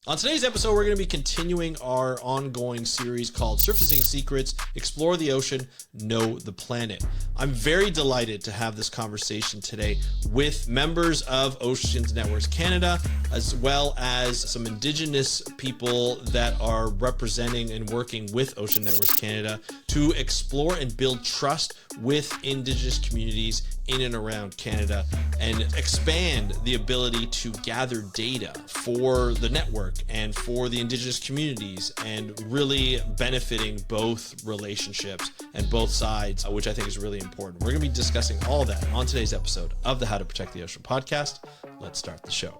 On today's episode, we're going to be continuing our ongoing series called Surfacing Secrets, Explore the Ocean, Know the Planet. I'm very delighted to have this conversation today with members of Oceans Networks Canada, as well as some Indigenous people that are representing and working with Ocean Networks Canada to explore and build trust with Indigenous communities in and around Canada and expand the ability to gather data for the network and for the Indigenous communities, and really benefiting both relationships and both sides, which I think is really important. We're going to be discussing all that on today's episode of the How to Protect the Ocean podcast. Let's start the show.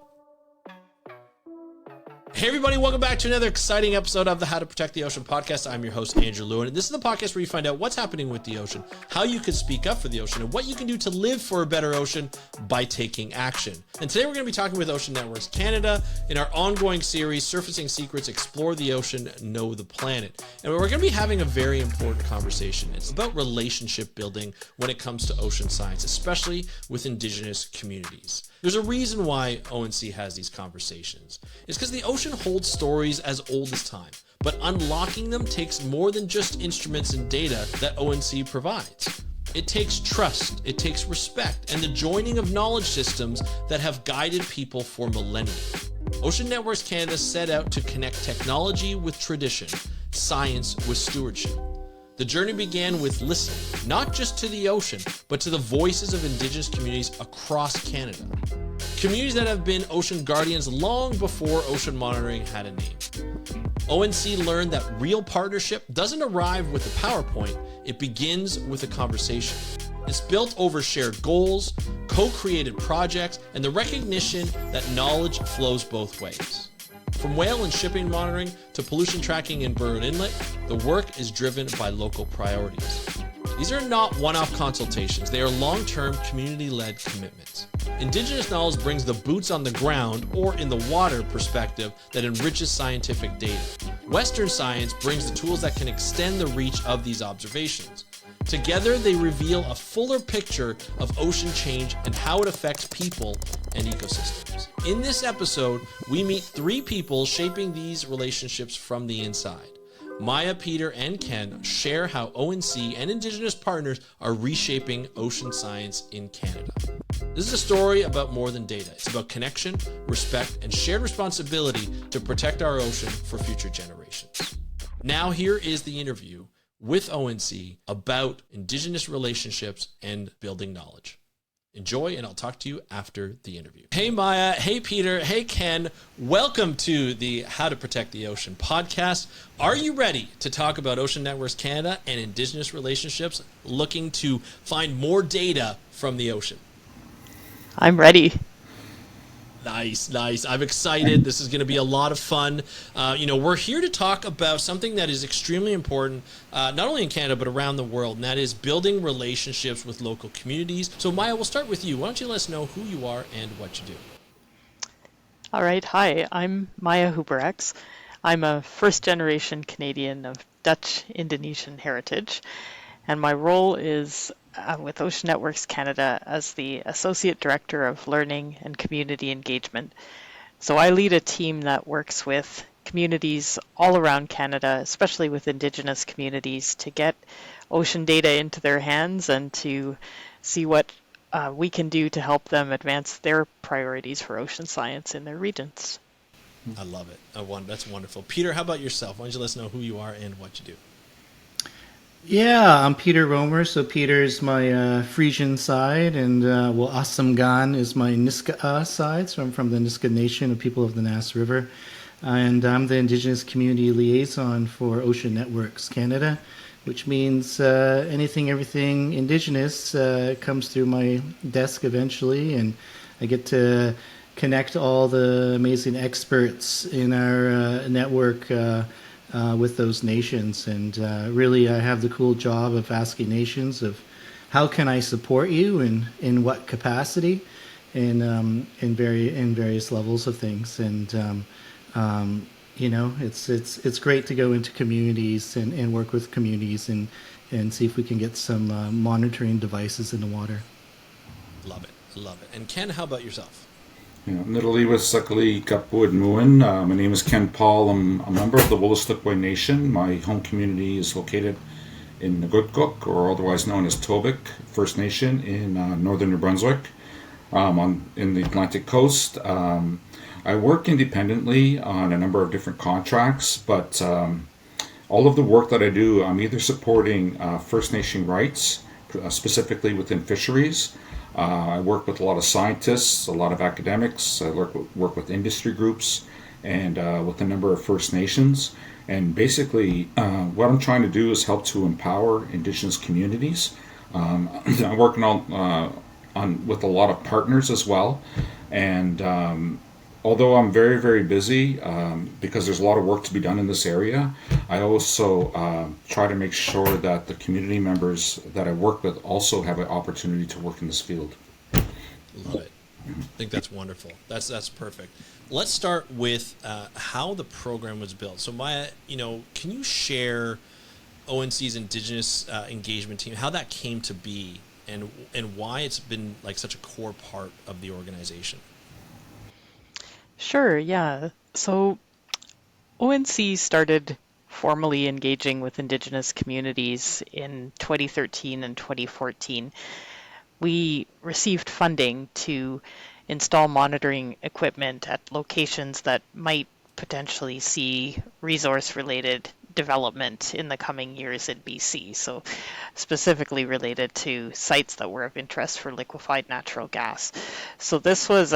Hey everybody, welcome back to another exciting episode of the How to Protect the Ocean podcast. I'm your host, Andrew Lewin, and this is the podcast where you find out what's happening with the ocean, how you can speak up for the ocean, and what you can do to live for a better ocean by taking action. And today we're going to be talking with Ocean Networks Canada in our ongoing series, Surfacing Secrets, Explore the Ocean, Know the Planet. And we're going to be having a very important conversation. It's about relationship building when it comes to ocean science, especially with Indigenous communities. There's a reason why ONC has these conversations. It's because the ocean holds stories as old as time, but unlocking them takes more than just instruments and data that ONC provides. It takes trust, it takes respect, and the joining of knowledge systems that have guided people for millennia. Ocean Networks Canada set out to connect technology with tradition, science with stewardship. The journey began with listening, not just to the ocean, but to the voices of Indigenous communities across Canada. Communities that have been ocean guardians long before ocean monitoring had a name. ONC learned that real partnership doesn't arrive with a PowerPoint, it begins with a conversation. It's built over shared goals, co-created projects, and the recognition that knowledge flows both ways. From whale and shipping monitoring to pollution tracking in Burwood Inlet, the work is driven by local priorities. These are not one-off consultations, they are long-term community-led commitments. Indigenous knowledge brings the boots on the ground or in the water perspective that enriches scientific data. Western science brings the tools that can extend the reach of these observations. Together, they reveal a fuller picture of ocean change and how it affects people and ecosystems. In this episode, we meet three people shaping these relationships from the inside. Maya, Peter, and Ken share how ONC and Indigenous partners are reshaping ocean science in Canada. This is a story about more than data. It's about connection, respect, and shared responsibility to protect our ocean for future generations. Now here is the interview with ONC about Indigenous relationships and building knowledge. Enjoy, and I'll talk to you after the interview. Hey Maya, hey Peter, hey Ken, welcome to the How to Protect the Ocean podcast. Are you ready to talk about Ocean Networks Canada and Indigenous relationships, looking to find more data from the ocean? I'm ready. Nice. I'm excited. This is going to be a lot of fun. We're here to talk about something that is extremely important, not only in Canada, but around the world, and that is building relationships with local communities. So Maya, we'll start with you. Why don't you let us know who you are and what you do? All right. Hi, I'm Maya Huberex. I'm a first-generation Canadian of Dutch Indonesian heritage, and my role is with Ocean Networks Canada as the Associate Director of Learning and Community Engagement. So I lead a team that works with communities all around Canada, especially with Indigenous communities, to get ocean data into their hands and to see what we can do to help them advance their priorities for ocean science in their regions. I love it. That's wonderful. Peter, how about yourself? Why don't you let us know who you are and what you do? Yeah, I'm Peter Romer. So Peter's my Frisian side, and Asamgan is my Niska side. So I'm from the Niska Nation of people of the Nass River. And I'm the Indigenous Community Liaison for Ocean Networks Canada, which means everything Indigenous comes through my desk eventually, and I get to connect all the amazing experts in our network with those nations. And really I have the cool job of asking nations of how can I support you and in what capacity in various levels of things. And it's great to go into communities and work with communities and see if we can get some monitoring devices in the water. Love it. And Ken, how about yourself? Nidali Sakali Kapwood Muin. My name is Ken Paul. I'm a member of the Wolastoqey Nation. My home community is located in Nagutguk, or otherwise known as Tobic First Nation in northern New Brunswick, in the Atlantic coast. I work independently on a number of different contracts, but all of the work that I do, I'm either supporting First Nation rights, specifically within fisheries. I work with a lot of scientists, a lot of academics. I work with industry groups and with a number of First Nations. And basically, what I'm trying to do is help to empower Indigenous communities. I'm working on with a lot of partners as well. And although I'm very, very busy because there's a lot of work to be done in this area, I also try to make sure that the community members that I work with also have an opportunity to work in this field. Love it. I think that's wonderful. That's perfect. Let's start with how the program was built. So Maya, can you share ONC's Indigenous engagement team, how that came to be, and why it's been like such a core part of the organization? Sure, yeah. So ONC started formally engaging with Indigenous communities in 2013 and 2014. We received funding to install monitoring equipment at locations that might potentially see resource-related development in the coming years in BC, so specifically related to sites that were of interest for liquefied natural gas. So this was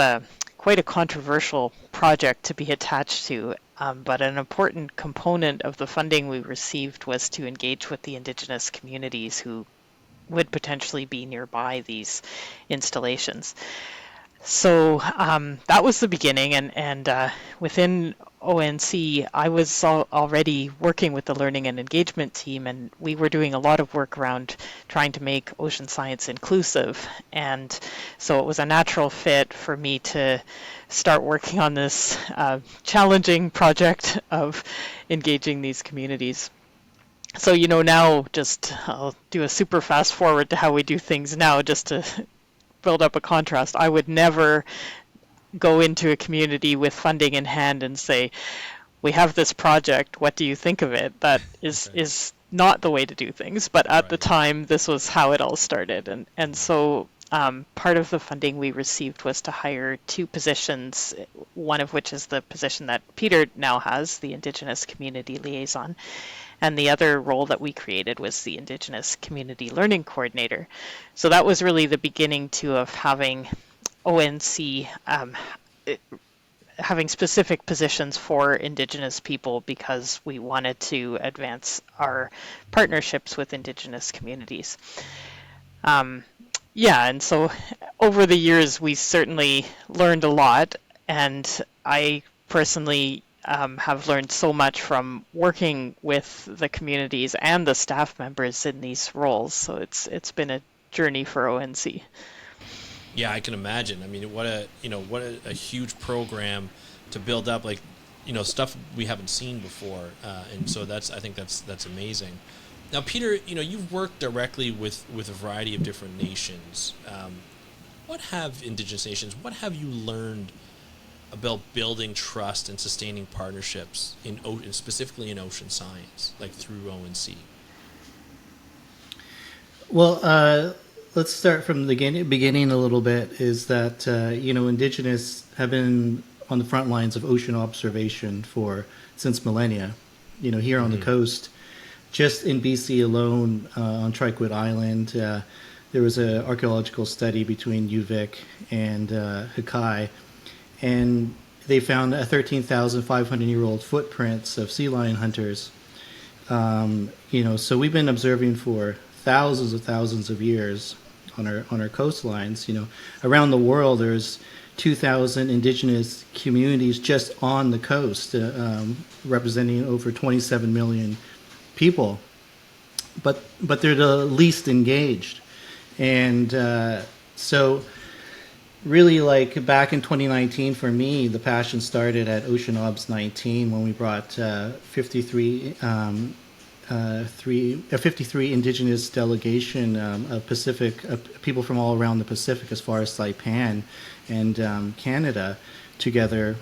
quite a controversial project to be attached to, but an important component of the funding we received was to engage with the Indigenous communities who would potentially be nearby these installations. So that was the beginning, and within ONC, I was already working with the learning and engagement team, and we were doing a lot of work around trying to make ocean science inclusive. And so it was a natural fit for me to start working on this challenging project of engaging these communities. So, now I'll do a super fast forward to how we do things now, just to build up a contrast. I would never go into a community with funding in hand and say, we have this project, what do you think of it? That is not the way to do things. But at the time, this was how it all started. And so part of the funding we received was to hire 2 positions, one of which is the position that Peter now has, the Indigenous Community Liaison. And the other role that we created was the Indigenous Community Learning Coordinator. So that was really the beginning of having ONC having specific positions for Indigenous people, because we wanted to advance our partnerships with Indigenous communities. And so over the years, we certainly learned a lot, and I personally have learned so much from working with the communities and the staff members in these roles. So it's been a journey for ONC. Yeah, I can imagine. I mean, what a huge program to build up, stuff we haven't seen before, and so I think that's amazing. Now, Peter, you've worked directly with a variety of different nations. What have Indigenous nations? What have you learned about building trust and sustaining partnerships specifically in ocean science, like through ONC? Well, let's start from the beginning a little bit. Is that Indigenous have been on the front lines of ocean observation since millennia. Here on the coast, just in BC alone, on Triquet Island, there was an archaeological study between UVic and Hakai, and they found 13,500-year-old footprints of sea lion hunters. So we've been observing for thousands of years on our coastlines. Around the world, there's 2,000 Indigenous communities just on the coast, representing over 27 million people. But they're the least engaged, and so. Really, back in 2019, for me, the passion started at Ocean Obs 19 when we brought 53 a 53 Indigenous delegation of Pacific people from all around the Pacific, as far as Saipan and Canada, together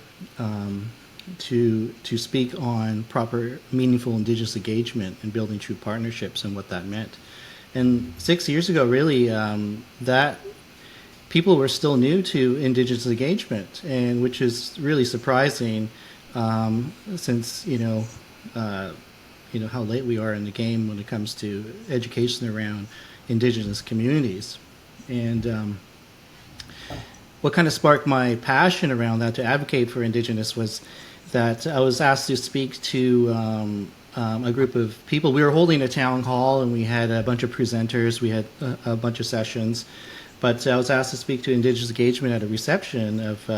to speak on proper, meaningful Indigenous engagement and building true partnerships and what that meant. And 6 years ago, really, that people were still new to Indigenous engagement, and which is really surprising, since how late we are in the game when it comes to education around Indigenous communities. And what kind of sparked my passion around that to advocate for Indigenous was that I was asked to speak to a group of people. We were holding a town hall, and we had a bunch of presenters. We had a bunch of sessions. But I was asked to speak to Indigenous engagement at a reception of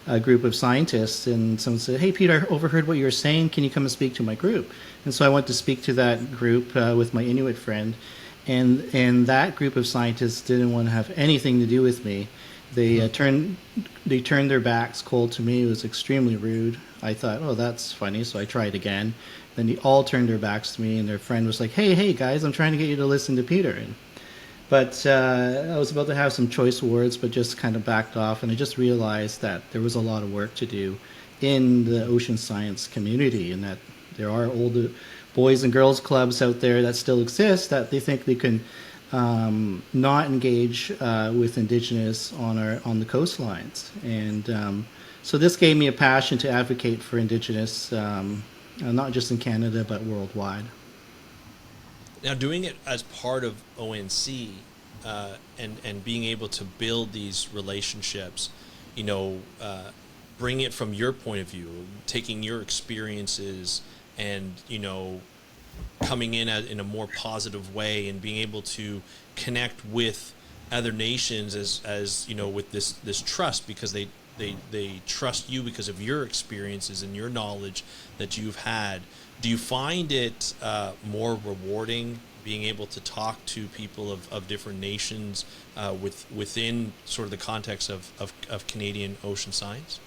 a group of scientists, and someone said, "Hey, Peter, I overheard what you were saying. Can you come and speak to my group?" And so I went to speak to that group with my Inuit friend, and that group of scientists didn't want to have anything to do with me. They turned their backs cold to me. It was extremely rude. I thought, oh, that's funny, so I tried again. Then they all turned their backs to me, and their friend was like, hey, guys, I'm trying to get you to listen to Peter. But I was about to have some choice words, but just kind of backed off, and I just realized that there was a lot of work to do in the ocean science community, and that there are old boys and girls clubs out there that still exist that they think they can not engage with Indigenous on the coastlines. And so this gave me a passion to advocate for Indigenous, not just in Canada, but worldwide. Now, doing it as part of ONC and being able to build these relationships, bring it from your point of view, taking your experiences and, coming in a more positive way and being able to connect with other nations as with this trust, because they trust you because of your experiences and your knowledge that you've had. Do you find it more rewarding being able to talk to people of different nations within sort of the context of Canadian ocean science?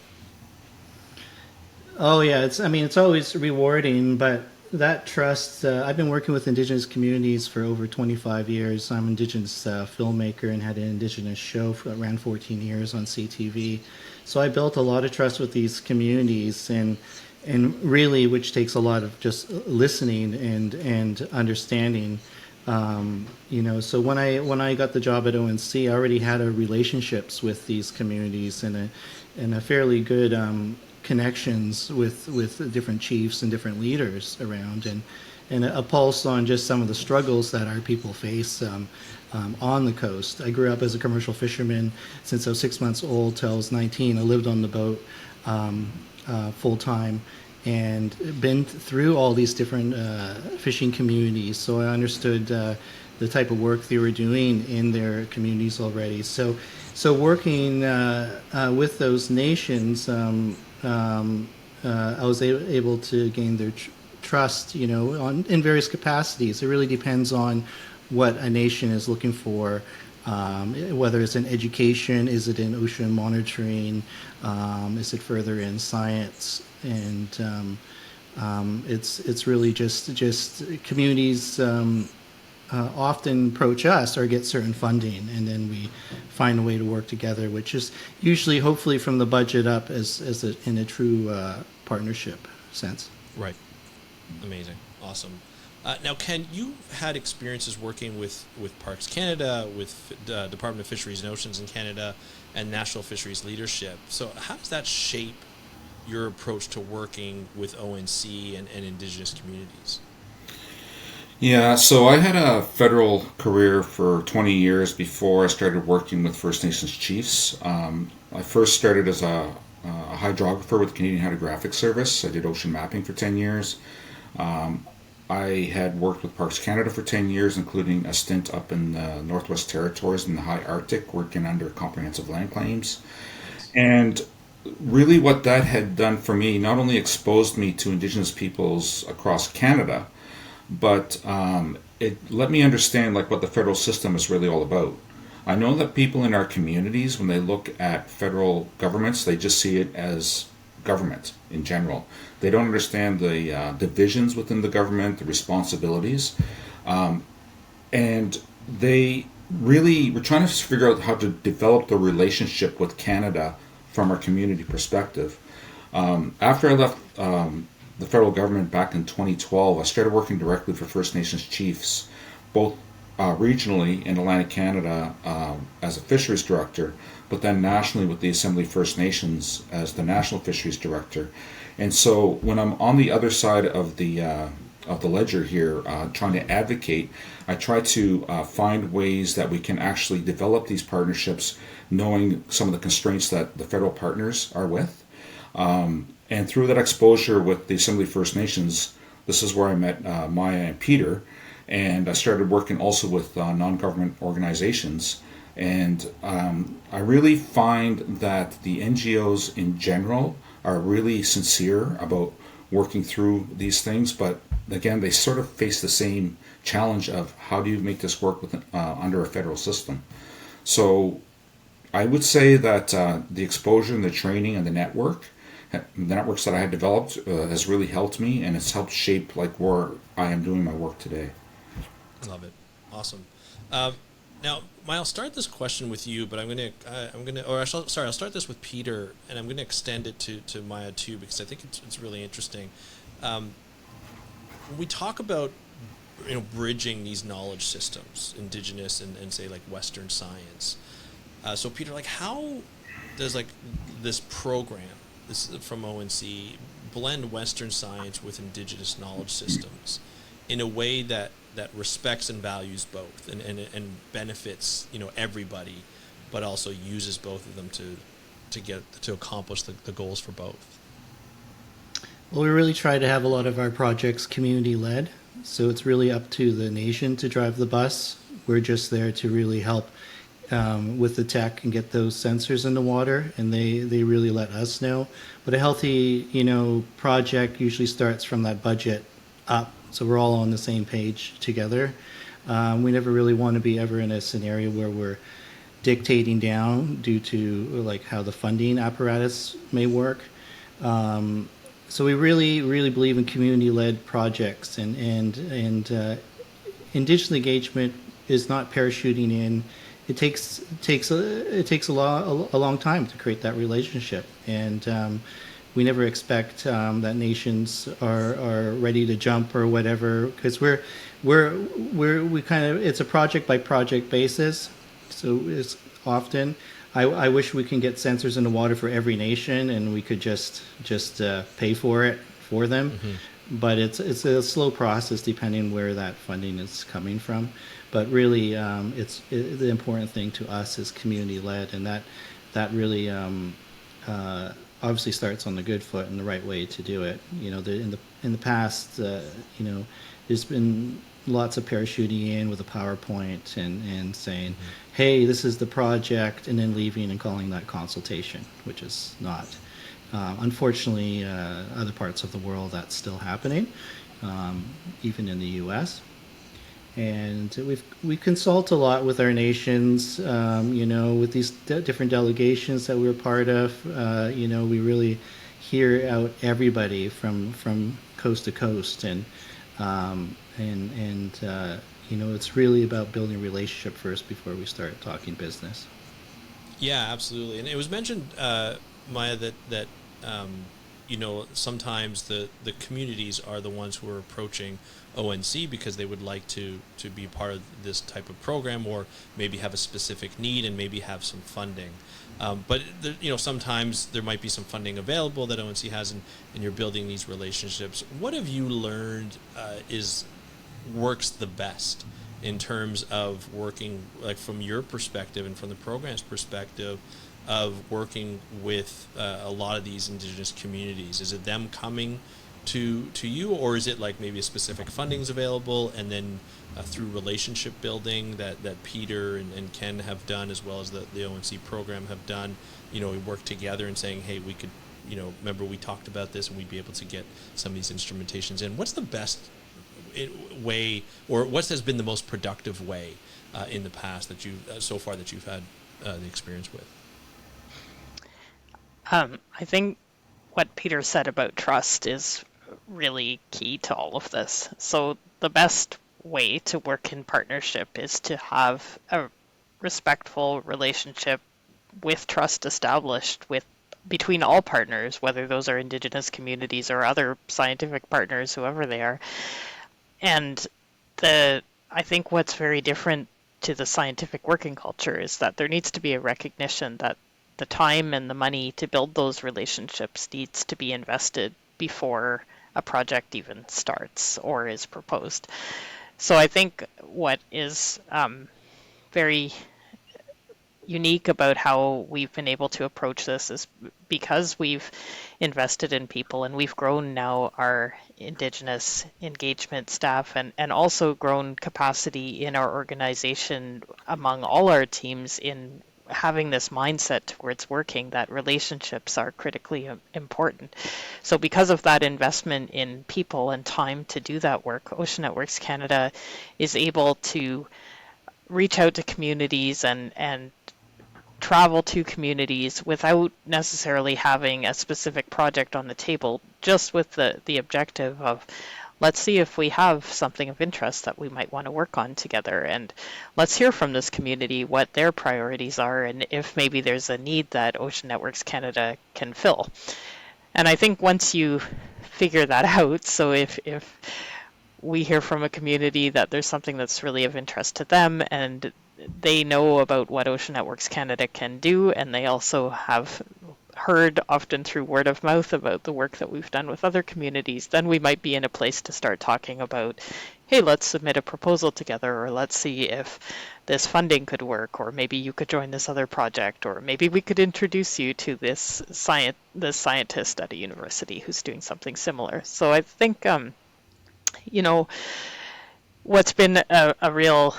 Oh yeah, it's always rewarding, but that trust, I've been working with Indigenous communities for over 25 years. I'm an Indigenous filmmaker and had an Indigenous show for around 14 years on CTV. So I built a lot of trust with these communities, and really, which takes a lot of just listening and understanding. So when I got the job at ONC, I already had relationships with these communities and a fairly good connections with different chiefs and different leaders around, and a pulse on just some of the struggles that our people face on the coast. I grew up as a commercial fisherman since I was 6 months old till I was 19. I lived on the boat full time, and been through all these different fishing communities, so I understood the type of work they were doing in their communities already. So working with those nations, I was able to gain their trust, in various capacities. It really depends on what a nation is looking for. Whether it's in education, is it in ocean monitoring, is it further in science, and it's really just communities often approach us or get certain funding, and then we find a way to work together, which is usually, hopefully, from the budget up in a true partnership sense. Right. Amazing. Awesome. Now, Ken, you had experiences working with Parks Canada, with the Department of Fisheries and Oceans in Canada, and National Fisheries Leadership. So how does that shape your approach to working with ONC and Indigenous communities? Yeah, so I had a federal career for 20 years before I started working with First Nations chiefs. I first started as a hydrographer with the Canadian Hydrographic Service. I did ocean mapping for 10 years. I had worked with Parks Canada for 10 years, including a stint up in the Northwest Territories in the high Arctic, working under comprehensive land claims. And really what that had done for me, not only exposed me to Indigenous peoples across Canada, but it let me understand what the federal system is really all about. I know that people in our communities, when they look at federal governments, they just see it as government in general. They don't understand the divisions within the government, the responsibilities, and they really, we're trying to figure out how to develop the relationship with Canada from our community perspective. After I left the federal government back in 2012, I started working directly for First Nations chiefs, both regionally in Atlantic Canada as a fisheries director, but then nationally with the Assembly First Nations as the national fisheries director. And so when I'm on the other side of the ledger here, trying to advocate, I try to find ways that we can actually develop these partnerships, knowing some of the constraints that the federal partners are with. And through that exposure with the Assembly First Nations, this is where I met Maya and Peter, and I started working also with non-government organizations. And I really find that the NGOs in general are really sincere about working through these things, but again, they sort of face the same challenge of how do you make this work with, under a federal system. So I would say that the exposure and the training and the networks that I had developed has really helped me, and it's helped shape like where I am doing my work today. Love it. Awesome. Now, Maya, I'll start this question with you, but I'll start this with Peter, and I'm going to extend it to Maya too, because I think it's really interesting. When we talk about bridging these knowledge systems, Indigenous and say like Western science. So Peter, like how does like this program, this from ONC, blend Western science with Indigenous knowledge systems in a way that respects and values both and benefits everybody, but also uses both of them to accomplish the goals for both? Well, we really try to have a lot of our projects community-led, so it's really up to the nation to drive the bus. We're just there to really help with the tech and get those sensors in the water, and they really let us know. But a healthy, project usually starts from that budget up, so we're all on the same page together. We never really want to be ever in a scenario where we're dictating down due to like how the funding apparatus may work. So we really, really believe in community-led projects, and Indigenous engagement is not parachuting in. It takes a long time to create that relationship, and we never expect that nations are ready to jump or whatever, because we kind of, it's a project by project basis. So it's often, I wish we can get sensors in the water for every nation and we could just pay for it for them. Mm-hmm. But it's a slow process depending where that funding is coming from. But really, the important thing to us is community-led, and that really obviously starts on the good foot and the right way to do it. In the past, there's been lots of parachuting in with a PowerPoint and saying, mm-hmm. hey, this is the project, and then leaving and calling that consultation, which is not. Unfortunately, other parts of the world, that's still happening, even in the U.S. And we consult a lot with our nations, with these different delegations that we're part of. We really hear out everybody from coast to coast, and it's really about building a relationship first before we start talking business. Yeah, absolutely. And it was mentioned, Maya, that sometimes the communities are the ones who are approaching ONC because they would like to be part of this type of program, or maybe have a specific need and maybe have some funding. But sometimes there might be some funding available that ONC has, and you're building these relationships. What have you learned works the best in terms of working, like from your perspective and from the program's perspective, of working with a lot of these Indigenous communities? Is it them coming to you, or is it like maybe a specific funding's available, and then through relationship building that Peter and Ken have done, as well as the ONC program have done, we work together and saying, hey, we could, remember we talked about this, and we'd be able to get some of these instrumentations in. What's the best way, or what has been the most productive way in the past that you've had the experience with? I think what Peter said about trust is really key to all of this. So the best way to work in partnership is to have a respectful relationship with trust established with between all partners, whether those are Indigenous communities or other scientific partners, whoever they are. And I think what's very different to the scientific working culture is that there needs to be a recognition that the time and the money to build those relationships needs to be invested before a project even starts or is proposed. So I think what is very unique about how we've been able to approach this is because we've invested in people and we've grown now our Indigenous engagement staff and also grown capacity in our organization among all our teams in having this mindset towards working that relationships are critically important. So because of that investment in people and time to do that work, Ocean Networks Canada is able to reach out to communities and travel to communities without necessarily having a specific project on the table, just with the objective of let's see if we have something of interest that we might want to work on together, and let's hear from this community what their priorities are and if maybe there's a need that Ocean Networks Canada can fill. And I think once you figure that out, so if we hear from a community that there's something that's really of interest to them and they know about what Ocean Networks Canada can do, and they also have heard often through word of mouth about the work that we've done with other communities, then we might be in a place to start talking about, hey, let's submit a proposal together, or let's see if this funding could work, or maybe you could join this other project, or maybe we could introduce you to this scientist at a university who's doing something similar. So I think, what's been a real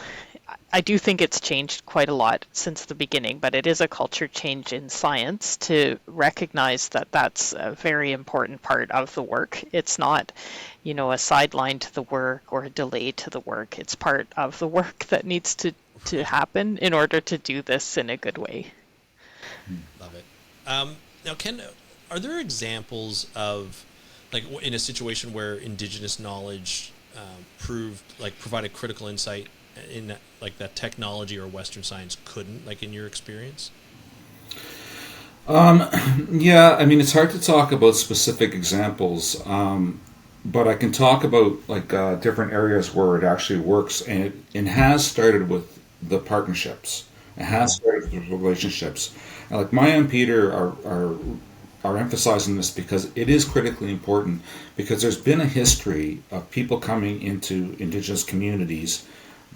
I do think it's changed quite a lot since the beginning, but it is a culture change in science to recognize that that's a very important part of the work. It's not, a sideline to the work or a delay to the work. It's part of the work that needs to happen in order to do this in a good way. Love it. Now, Ken, are there examples of, like, in a situation where Indigenous knowledge provided critical insight in that technology or Western science couldn't, like in your experience? Yeah, I mean, it's hard to talk about specific examples, but I can talk about different areas where it actually works, and it has started with the partnerships. It has started with relationships, and like Maya and Peter are emphasizing this because it is critically important, because there's been a history of people coming into Indigenous communities,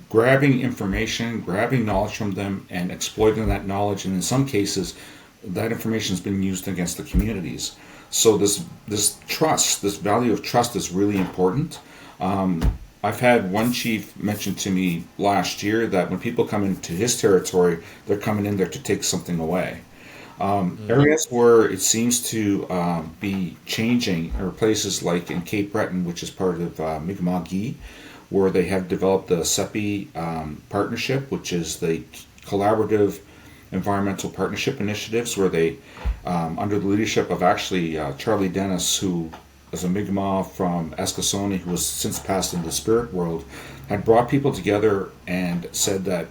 grabbing information, grabbing knowledge from them, and exploiting that knowledge. And in some cases, that information has been used against the communities. So this trust, this value of trust, is really important. I've had one chief mention to me last year that when people come into his territory, they're coming in there to take something away. Areas where it seems to be changing are places like in Cape Breton, which is part of Mi'kmaq, where they have developed the CEPI partnership, which is the Collaborative Environmental Partnership Initiatives, where they, under the leadership of actually Charlie Dennis, who is a Mi'kmaq from Eskasoni, who has since passed into the spirit world, had brought people together and said that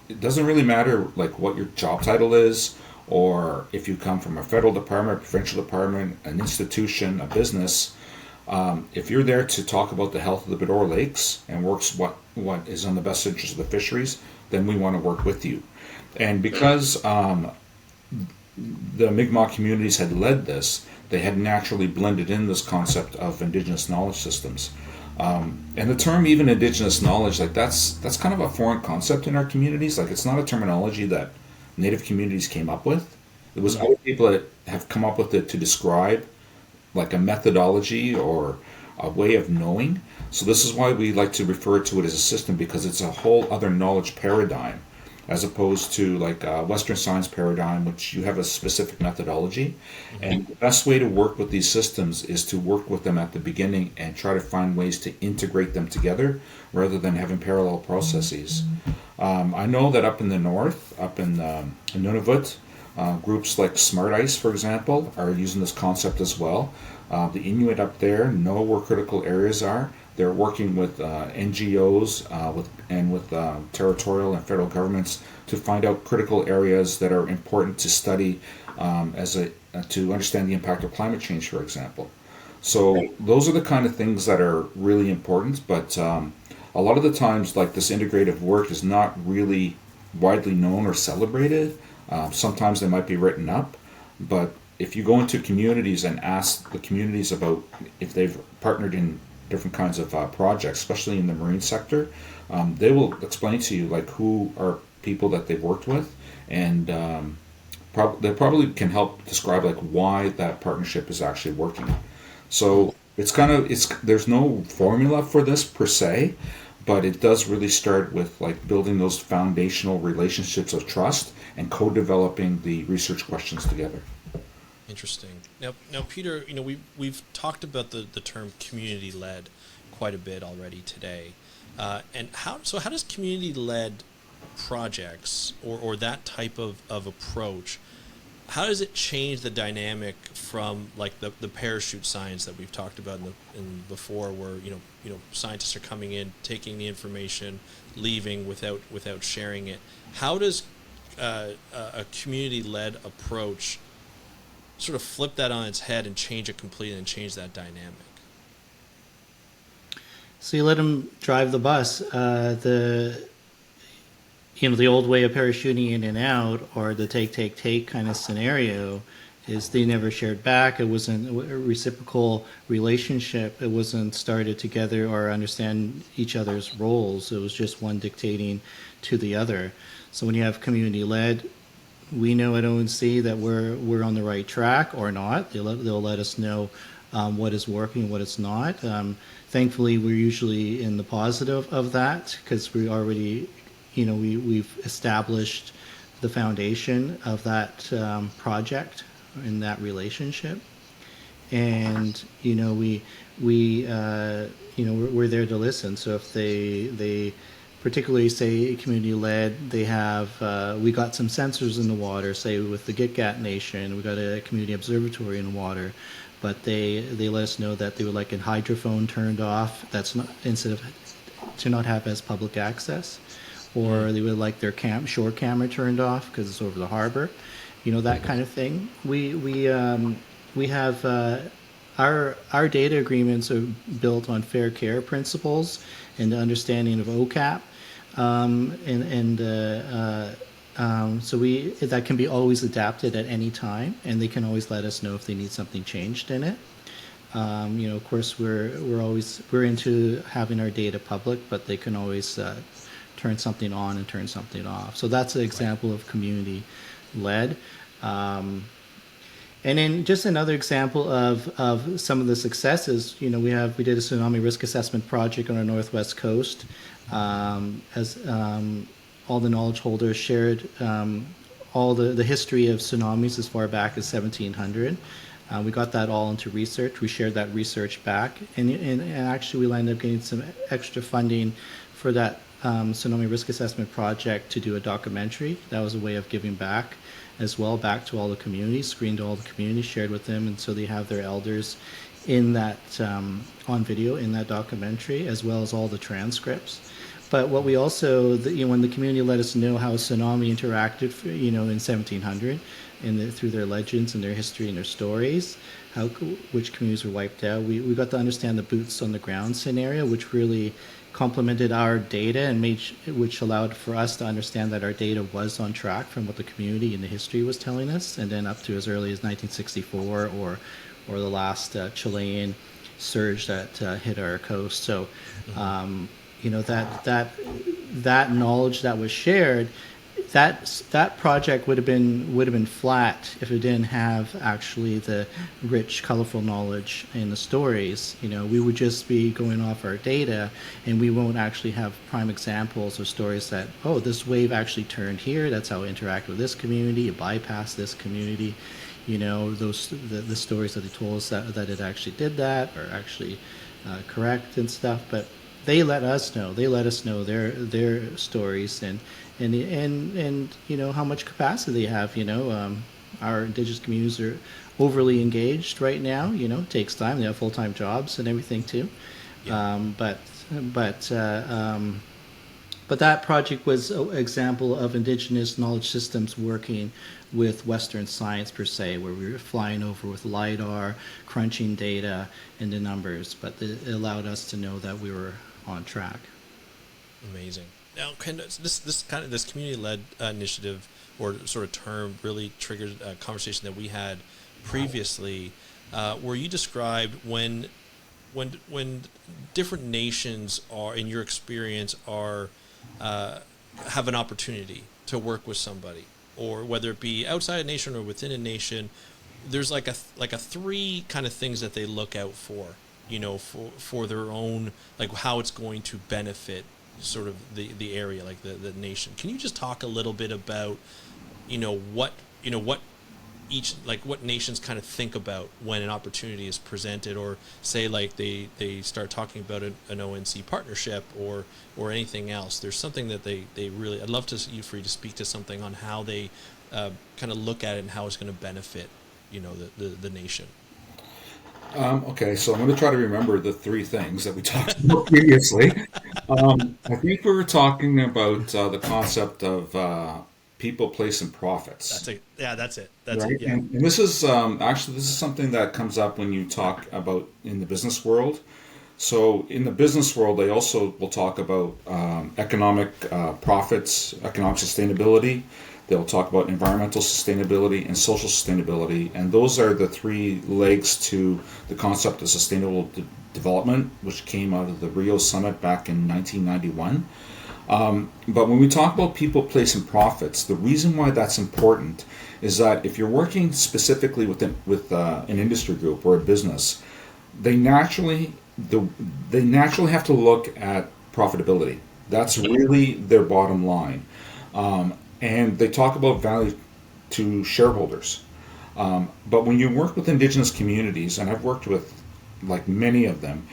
it doesn't really matter like what your job title is, or if you come from a federal department, a provincial department, an institution, a business. If you're there to talk about the health of the Bedore Lakes and works what is in the best interest of the fisheries, then we want to work with you. And because the Mi'kmaq communities had led this, they had naturally blended in this concept of Indigenous knowledge systems. And the term even Indigenous knowledge, like that's kind of a foreign concept in our communities. Like, it's not a terminology that Native communities came up with. It was other people that have come up with it to describe like a methodology or a way of knowing. So this is why we like to refer to it as a system, because it's a whole other knowledge paradigm, as opposed to like a Western science paradigm, which you have a specific methodology. And the best way to work with these systems is to work with them at the beginning and try to find ways to integrate them together rather than having parallel processes. I know that up in the north, up in Nunavut, Groups like Smart Ice, for example, are using this concept as well. The Inuit up there know where critical areas are. They're working with NGOs with territorial and federal governments to find out critical areas that are important to study to understand the impact of climate change, for example. So those are the kind of things that are really important, but a lot of the times, like, this integrative work is not really widely known or celebrated. Sometimes they might be written up, but if you go into communities and ask the communities about if they've partnered in different kinds of projects, especially in the marine sector, they will explain to you, like, who are people that they've worked with, and they probably can help describe, like, why that partnership is actually working. So there's no formula for this per se, but it does really start with, like, building those foundational relationships of trust and co-developing the research questions together. Interesting. Now, Peter, we've talked about the term community-led quite a bit already today, and how does community-led projects or that type of approach, how does it change the dynamic from, like, the parachute science that we've talked about in before, where scientists are coming in, taking the information, leaving without sharing it? How does a community-led approach sort of flip that on its head and change it completely and change that dynamic? So you let them drive the bus. The old way of parachuting in and out, or the take kind of scenario, is they never shared back. It wasn't a reciprocal relationship. It wasn't started together or understand each other's roles. It was just one dictating to the other. So when you have community-led, we know at ONC that we're on the right track or not. They'll let us know what is working, what is not. Thankfully, we're usually in the positive of that, because we already, we've established the foundation of that project in that relationship, and we're there to listen. So if they particularly say community-led, they have, we got some sensors in the water, say with the Gitgat Nation, we got a community observatory in the water, but they let us know that they would like a hydrophone turned off, that's not, instead of, to not have as public access, or they would like their shore camera turned off because it's over the harbor, that kind of thing. We have our data agreements are built on fair care principles and the understanding of OCAP, so that can be always adapted at any time, and they can always let us know if they need something changed in it. Of course, we're into having our data public, but they can always turn something on and turn something off. So that's an example of community-led. And then just another example of some of the successes, we did a tsunami risk assessment project on our northwest coast, as all the knowledge holders shared all the history of tsunamis as far back as 1700. We got that all into research. We shared that research back, and actually we landed up getting some extra funding for that tsunami risk assessment project to do a documentary. That was a way of giving back as well, back to all the communities, screened all the communities, shared with them, and so they have their elders in that on video in that documentary, as well as all the transcripts. But what we also, when the community let us know how tsunami interacted, in 1700, through their legends and their history and their stories, which communities were wiped out, we got to understand the boots on the ground scenario, which really complemented our data and which allowed for us to understand that our data was on track from what the community and the history was telling us, and then up to as early as 1964 or the last Chilean surge that hit our coast. So that knowledge that was shared, that project would have been flat if it didn't have actually the rich, colorful knowledge in the stories. We would just be going off our data, and we won't actually have prime examples or stories that, oh, this wave actually turned here, that's how it interacted with this community, it bypassed this community. The stories that they told us that it actually did that are actually correct and stuff. But they let us know. They let us know their stories and how much capacity they have. Our Indigenous communities are overly engaged right now. It takes time. They have full-time jobs and everything too. Yeah. But that project was an example of Indigenous knowledge systems working with Western science per se, where we were flying over with LiDAR, crunching data into numbers, but it allowed us to know that we were on track. Amazing. Now, this community-led initiative or sort of term really triggered a conversation that we had previously, where you described when different nations are, in your experience, have an opportunity to work with somebody, or whether it be outside a nation or within a nation, there's like a three kind of things that they look out for, for their own, like how it's going to benefit sort of the area, like the nation. Can you just talk a little bit about, what each, like what nations kind of think about when an opportunity is presented, or say like they start talking about an ONC partnership or anything else? There's something that they really, I'd love for you to speak to something on how they kind of look at it and how it's going to benefit the nation. Okay, so I'm going to try to remember the three things that we talked about previously. I think we were talking about the concept of people, place, and profits. That's it. Yeah, that's it. That's Right. it. Yeah. And this is actually, this is something that comes up when you talk about in the business world. So in the business world, they also will talk about economic profits, economic sustainability. They'll talk about environmental sustainability and social sustainability, and those are the three legs to the concept of sustainable development, which came out of the Rio Summit back in 1991. But when we talk about people, place, and profits, the reason why that's important is that if you're working specifically with an industry group or a business, they naturally have to look at profitability. That's really their bottom line. And they talk about value to shareholders. But when you work with Indigenous communities, and I've worked with like many of them,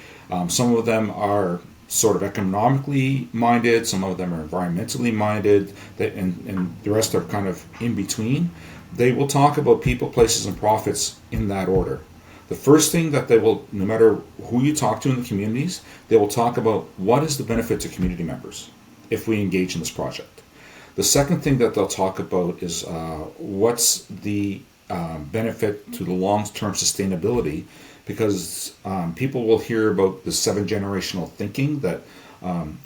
some of them are sort of economically minded, some of them are environmentally minded, and the rest are kind of in between. They will talk about people, places, and profits in that order. The first thing that they will, no matter who you talk to in the communities, they will talk about what is the benefit to community members if we engage in this project. The second thing that they'll talk about is what's the benefit to the long-term sustainability, because people will hear about the 7-generational thinking that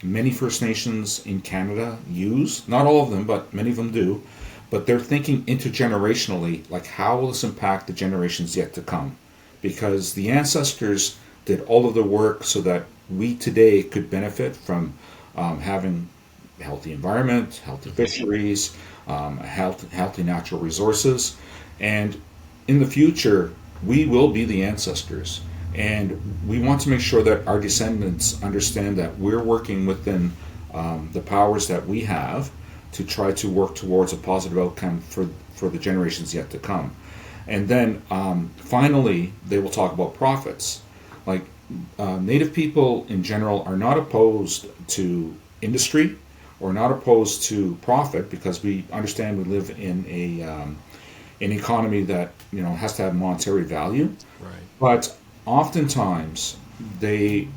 many First Nations in Canada use. Not all of them, but many of them do. But they're thinking intergenerationally, like how will this impact the generations yet to come? Because the ancestors did all of the work so that we today could benefit from having a healthy environment, healthy fisheries, healthy natural resources. And in the future, we will be the ancestors. And we want to make sure that our descendants understand that we're working within the powers that we have to try to work towards a positive outcome for the generations yet to come. And then finally, they will talk about profits. Like Native people in general are not opposed to industry or not opposed to profit, because we understand we live in an economy that has to have monetary value. Right. But oftentimes they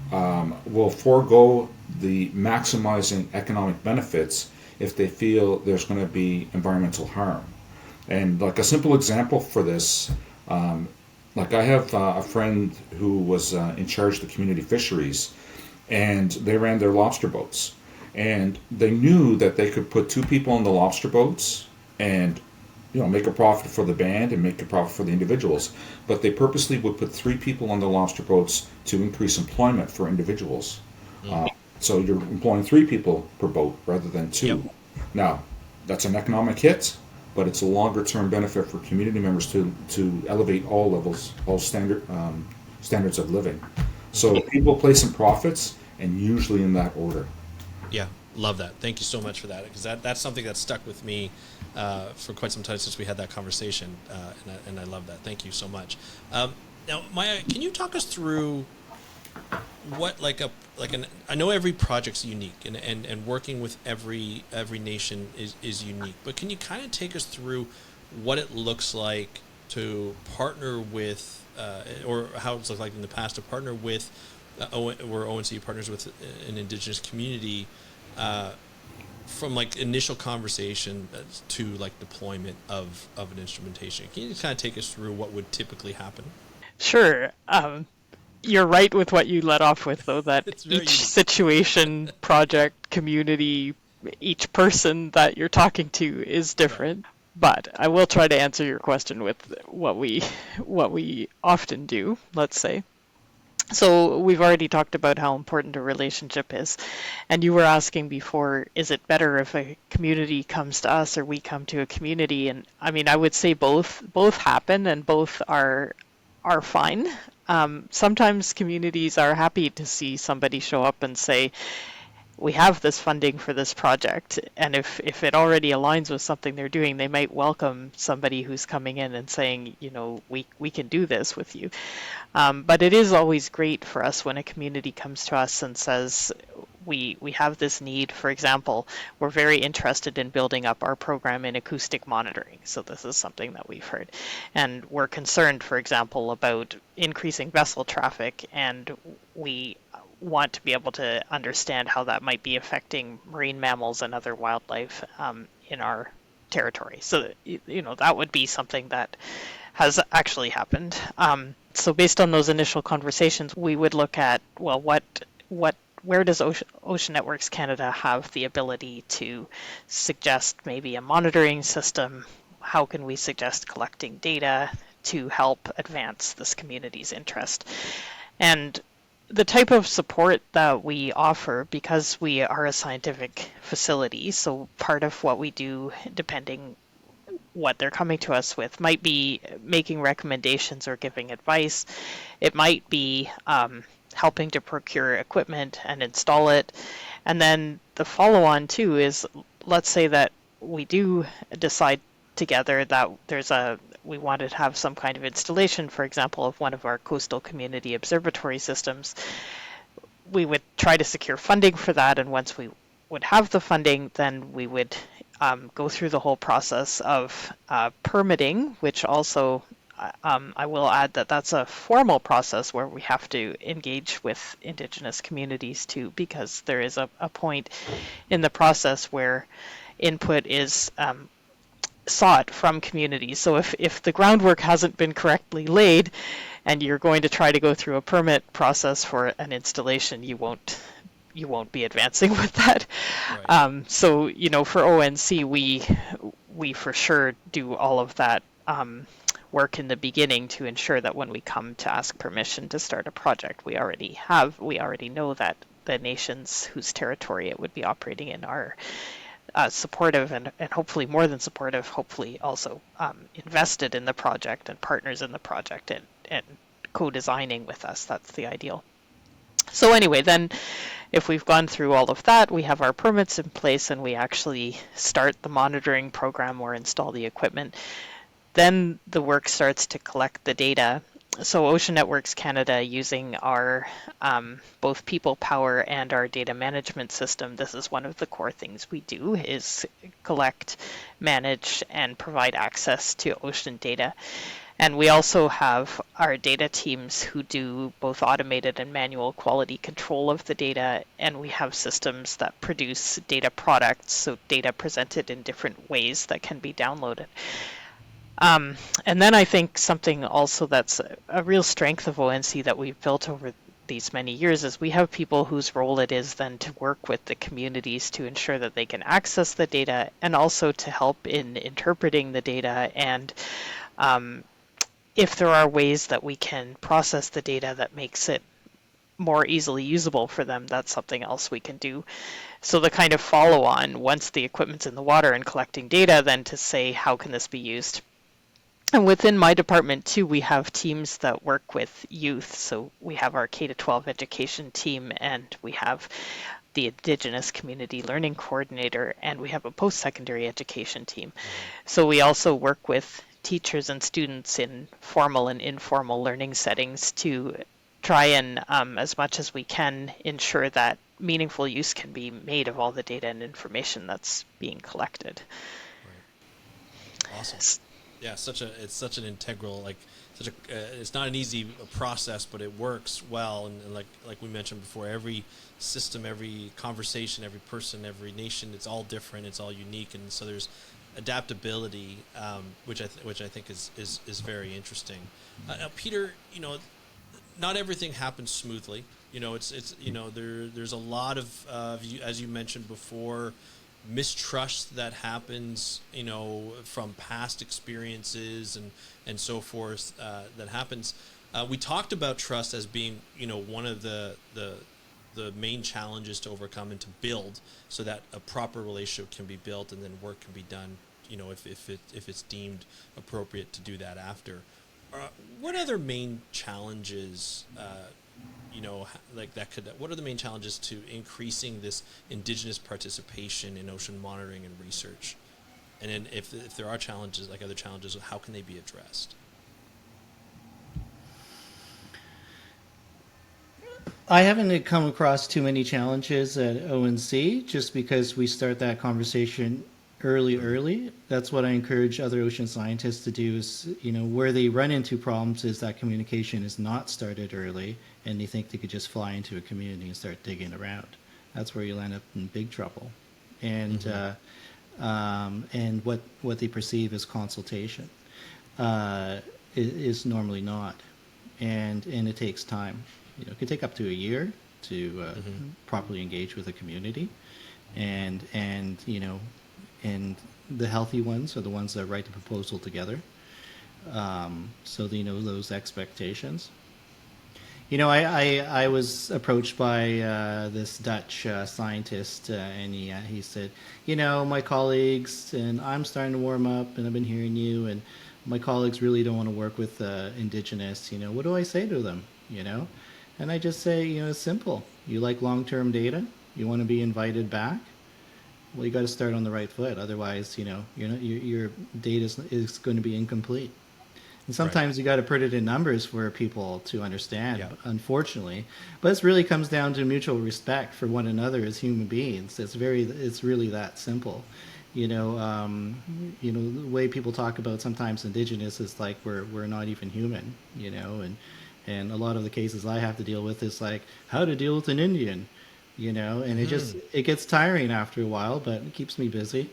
will forego the maximizing economic benefits if they feel there's going to be environmental harm. And like a simple example for this, like I have a friend who was in charge of the community fisheries, and they ran their lobster boats. And they knew that they could put 2 people on the lobster boats and make a profit for the band and make a profit for the individuals. But they purposely would put 3 people on the lobster boats to increase employment for individuals. So you're employing 3 people per boat rather than 2. Yep. Now, that's an economic hit, but it's a longer term benefit for community members to elevate all levels, all standards of living. So people, place, and profits, and usually in that order. Yeah, love that. Thank you so much for that, because that's something that stuck with me for quite some time since we had that conversation, and I love that. Thank you so much. Now, Maya, can you talk us through what I know every project's unique, and working with every nation is unique, but can you kind of take us through what it looks like to partner with or how it's looked like in the past to partner with where ONC partners with an Indigenous community from like initial conversation to like deployment of an instrumentation? Can you just kind of take us through what would typically happen? Sure. You're right with what you led off with, though, that It's very each unique. situation, project, community, each person that you're talking to is different. But I will try to answer your question with what we often do, let's say. So we've already talked about how important a relationship is. And you were asking before, is it better if a community comes to us or we come to a community? And I mean, I would say both happen and both are fine. Sometimes communities are happy to see somebody show up and say, we have this funding for this project, and if it already aligns with something they're doing, they might welcome somebody who's coming in and saying, we can do this with you. But it is always great for us when a community comes to us and says, we have this need. For example, we're very interested in building up our program in acoustic monitoring. So this is something that we've heard. And we're concerned, for example, about increasing vessel traffic, and we want to be able to understand how that might be affecting marine mammals and other wildlife in our territory. So, that would be something that has actually happened. So based on those initial conversations, we would look at, well, where does Ocean Networks Canada have the ability to suggest maybe a monitoring system? How can we suggest collecting data to help advance this community's interest? And the type of support that we offer, because we are a scientific facility, so part of what we do, depending what they're coming to us with, might be making recommendations or giving advice. It might be helping to procure equipment and install it. And then the follow-on too is, let's say that we do decide together that we wanted to have some kind of installation, for example, of one of our coastal community observatory systems. We would try to secure funding for that, and once we would have the funding, then we would go through the whole process of permitting, which also I will add that that's a formal process where we have to engage with Indigenous communities too, because there is a point in the process where input is sought from communities. So if the groundwork hasn't been correctly laid and you're going to try to go through a permit process for an installation, you won't be advancing with that. Right. So for ONC, we for sure do all of that work in the beginning to ensure that when we come to ask permission to start a project, we already know that the nations whose territory it would be operating in are supportive and hopefully more than supportive, hopefully also invested in the project and partners in the project and co-designing with us. That's the ideal. So anyway, then if we've gone through all of that, we have our permits in place and we actually start the monitoring program or install the equipment. Then the work starts to collect the data. So Ocean Networks Canada, using our both people power and our data management system, this is one of the core things we do, is collect, manage, and provide access to ocean data. And we also have our data teams who do both automated and manual quality control of the data, and we have systems that produce data products, so data presented in different ways that can be downloaded. And then I think something also that's a real strength of ONC that we've built over these many years is we have people whose role it is then to work with the communities to ensure that they can access the data and also to help in interpreting the data, and if there are ways that we can process the data that makes it more easily usable for them, that's something else we can do. So the kind of follow on, once the equipment's in the water and collecting data, then to say, how can this be used? And within my department too, we have teams that work with youth. So we have our K-12 education team, and we have the Indigenous Community Learning Coordinator, and we have a post-secondary education team. So we also work with teachers and students in formal and informal learning settings to try and, as much as we can, ensure that meaningful use can be made of all the data and information that's being collected. Right. Awesome. Yeah, it's such an integral, like such a it's not an easy process, but it works well. And like we mentioned before, every system, every conversation, every person, every nation, it's all different, it's all unique, and so there's adaptability, which I think is very interesting. Now, Peter, not everything happens smoothly. It's there's a lot of as you mentioned before, mistrust that happens, from past experiences and so forth, that happens. We talked about trust as being, one of the main challenges to overcome and to build, so that a proper relationship can be built and then work can be done, if it's deemed appropriate to do that after. What other main challenges, what are the main challenges to increasing this Indigenous participation in ocean monitoring and research? And then if there are challenges, like other challenges, how can they be addressed? I haven't come across too many challenges at ONC, just because we start that conversation early. That's what I encourage other ocean scientists to do, is, where they run into problems is that communication is not started early, and they think they could just fly into a community and start digging around. That's where you'll end up in big trouble. And and what they perceive as consultation is normally not, and it takes time. It could take up to a year to properly engage with a community, and the healthy ones are the ones that write the proposal together, so they know those expectations. I was approached by this Dutch scientist, and he said, my colleagues and I'm starting to warm up, and I've been hearing you, and my colleagues really don't want to work with Indigenous. What do I say to them? And I just say, it's simple. You like long-term data. You want to be invited back. Well, you got to start on the right foot. Otherwise, your data is going to be incomplete. And sometimes Right. You got to put it in numbers for people to understand, Yeah. unfortunately. But it really comes down to mutual respect for one another as human beings. It's really that simple. The way people talk about sometimes Indigenous is like we're not even human, and a lot of the cases I have to deal with is like how to deal with an Indian, and it gets tiring after a while, but it keeps me busy,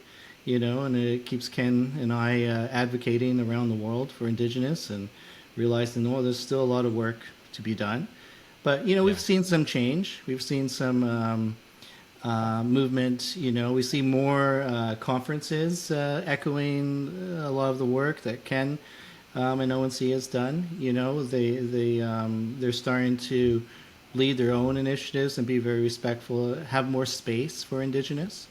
and it keeps Ken and I advocating around the world for Indigenous, and realizing, there's still a lot of work to be done. But, we've seen some change. We've seen some movement. We see more conferences echoing a lot of the work that Ken and ONC has done. They're starting to lead their own initiatives and be very respectful, have more space for Indigenous.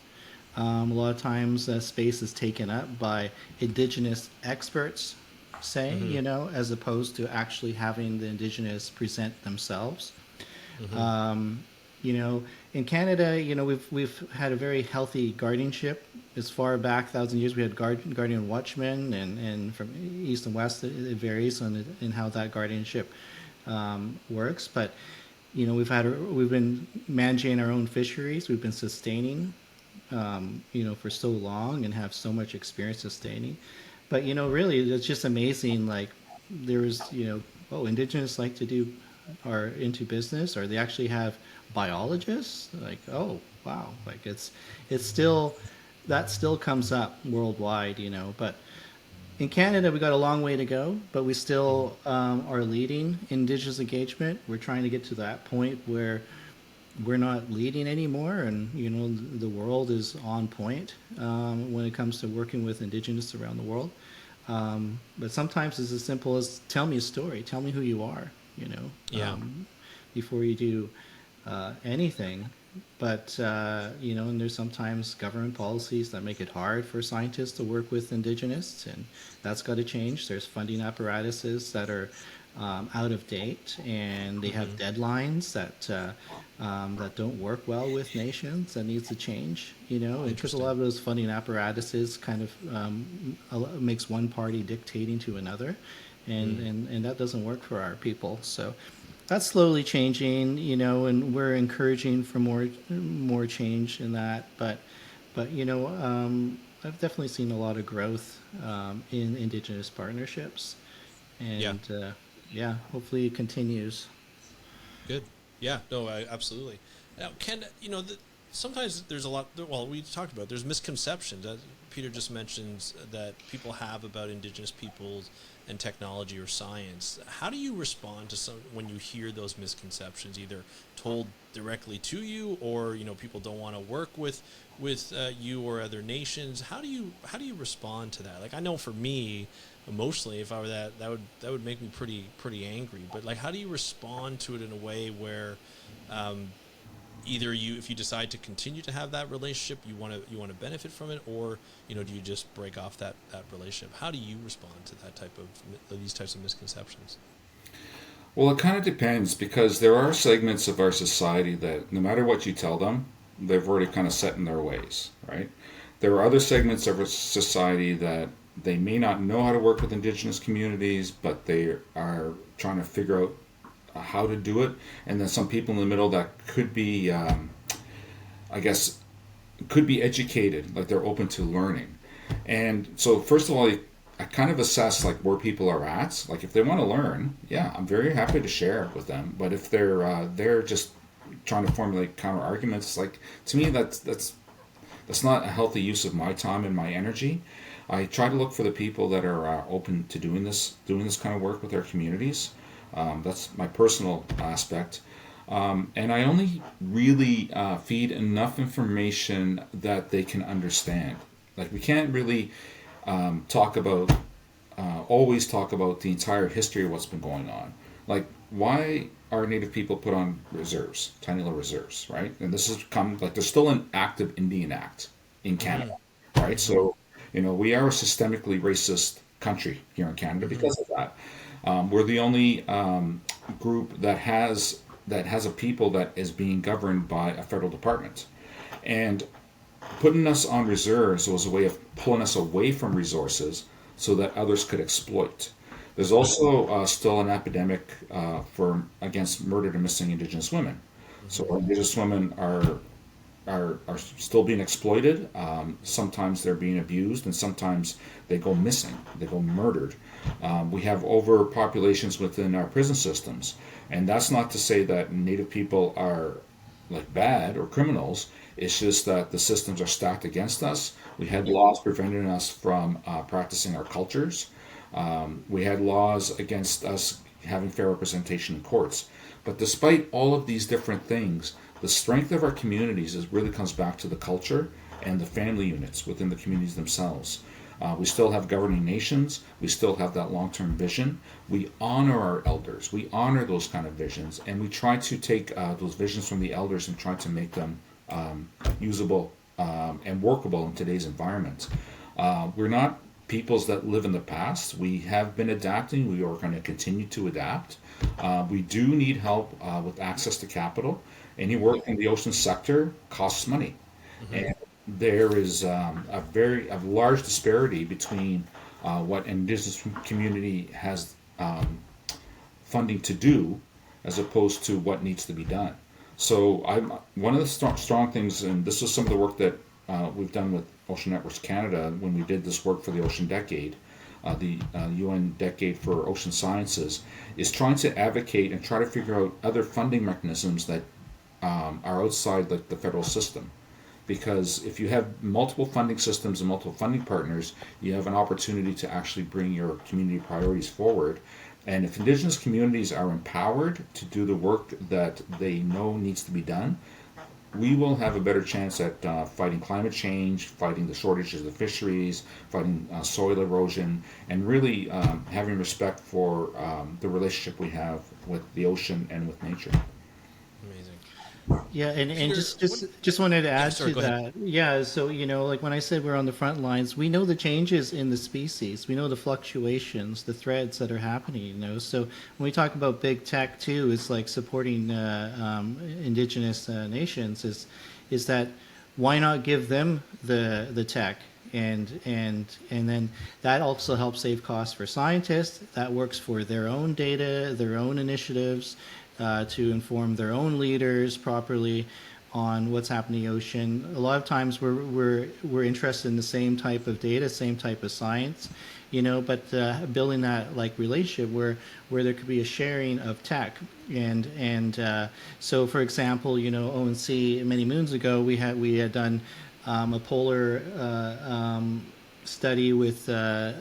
A lot of times space is taken up by Indigenous experts, say, as opposed to actually having the Indigenous present themselves. In Canada, we've had a very healthy guardianship. As far back 1,000 years, we had guardian watchmen, and from east and west, it varies in how that guardianship works. But we've been managing our own fisheries. We've been sustaining, for so long, and have so much experience sustaining. But really, it's just amazing. Like Indigenous like to do are into business, or they actually have biologists. Like, oh wow, like it's still that still comes up worldwide, But in Canada, we got a long way to go, but we still are leading Indigenous engagement. We're trying to get to that point where we're not leading anymore, and the world is on point when it comes to working with Indigenous around the world. But sometimes it's as simple as tell me a story, tell me who you are, before you do anything. But and there's sometimes government policies that make it hard for scientists to work with Indigenous, and that's got to change. There's funding apparatuses that are out of date, and they have deadlines that don't work well with nations. That needs to change, because a lot of those funding apparatuses kind of makes one party dictating to another, and that doesn't work for our people. So That's slowly changing, and we're encouraging for more change in that. But I've definitely seen a lot of growth in Indigenous partnerships, Yeah, and yeah, hopefully it continues. good. Yeah, no, absolutely. Now, Ken, sometimes there's a lot. Well, we talked about there's misconceptions that Peter just mentions that people have about Indigenous peoples and technology or science. How do you respond to some when you hear those misconceptions, either told directly to you, or people don't want to work with you or other nations? How do you respond to that? Like, I know for me, emotionally, if I were that would make me pretty angry. But like, how do you respond to it in a way where um, either if you decide to continue to have that relationship, you want to benefit from it, or do you just break off that relationship? How do you respond to that type of these types of misconceptions? Well, it kind of depends because there are segments of our society that no matter what you tell them, they've already kind of set in their ways, right? There are other segments of our society that they may not know how to work with Indigenous communities, but they are trying to figure out how to do it. And then some people in the middle that could be, I guess, could be educated, like they're open to learning. And so, first of all, I kind of assess like where people are at. Like if they want to learn, yeah, I'm very happy to share with them. But if they're just trying to formulate counter arguments, like to me that's not a healthy use of my time and my energy. I try to look for the people that are open to doing this kind of work with their communities. That's my personal aspect. And I only really feed enough information that they can understand. Like we can't really talk about always talk about the entire history of what's been going on. Like why are Native people put on reserves, tiny little reserves, right? And this has come like there's still an active Indian Act in Canada, right? So we are a systemically racist country here in Canada because of that. We're the only group that has a people that is being governed by a federal department, and putting us on reserves was a way of pulling us away from resources so that others could exploit. There's also still an epidemic against murdered and missing Indigenous women. So Indigenous women are still being exploited. Sometimes they're being abused, and sometimes they go missing. They go murdered. We have overpopulations within our prison systems, and that's not to say that Native people are like bad or criminals. It's just that the systems are stacked against us. We had laws preventing us from practicing our cultures. We had laws against us having fair representation in courts. But despite all of these different things, the strength of our communities really comes back to the culture and the family units within the communities themselves. We still have governing nations. We still have that long-term vision. We honor our elders. We honor those kind of visions, and we try to take those visions from the elders and try to make them usable and workable in today's environment. We're not peoples that live in the past. We have been adapting. We are going to continue to adapt. We do need help with access to capital. Any work in the ocean sector costs money. And there is a large disparity between what Indigenous community has funding to do as opposed to what needs to be done. So one of the strong things, and this is some of the work that we've done with Ocean Networks Canada when we did this work for the Ocean Decade, the UN Decade for Ocean Sciences, is trying to advocate and try to figure out other funding mechanisms that are outside like the federal system. Because if you have multiple funding systems and multiple funding partners, you have an opportunity to actually bring your community priorities forward. And if Indigenous communities are empowered to do the work that they know needs to be done, we will have a better chance at fighting climate change, fighting the shortages of the fisheries, fighting soil erosion, and really having respect for the relationship we have with the ocean and with nature. Amazing. Yeah, and Peter, just wanted to yeah, add sorry, to go ahead. that. Yeah, so like when I said we're on the front lines, we know the changes in the species. We know the fluctuations, the threads that are happening. So when we talk about big tech too, it's like supporting indigenous nations. Is that why not give them the tech? And then that also helps save costs for scientists. That works for their own data, their own initiatives, to inform their own leaders properly on what's happening in the ocean. A lot of times we're interested in the same type of data, same type of science, but building that like relationship where there could be a sharing of tech and so for example, ONC many moons ago we had done a polar study with